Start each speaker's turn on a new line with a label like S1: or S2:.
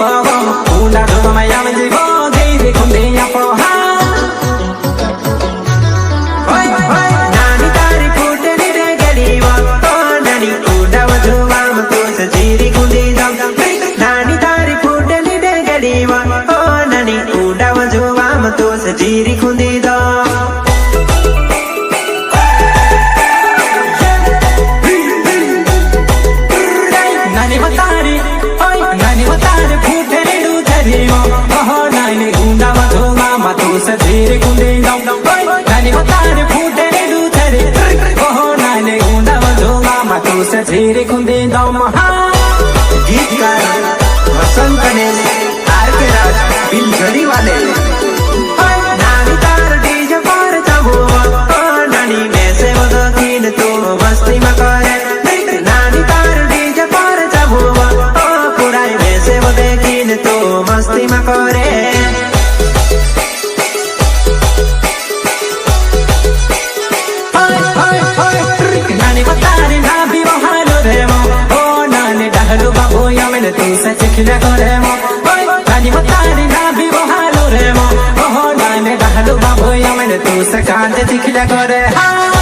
S1: Unda do my yam di bo di kunde ya po ha. Oi oi nani tari pute ni de gadi wa oh nani unda wa jo wa ma to sa jiri kunde dam nani tari pute ni de gadi wa oh nani unda wa jo wa ma to sa jiri kunde dam Sajiri kundi dam nani batare phute ne du tere oh nani unda wajunga ma tu sajiri kundi dam ha गीतकार वसंत ने R K. राज बिलझड़ी वाले नानी तार DJ पर चाबो नानी में से वदकीन तो मस्ती में करे नानी तार डीजे पर चाबो पुराई में से वदकीन तो मस्ती में करे tu sa chikla kore mo nani batari na bi bahalo re mo oh nani dahlu babu ya maine tu sa kaante chikla kore ha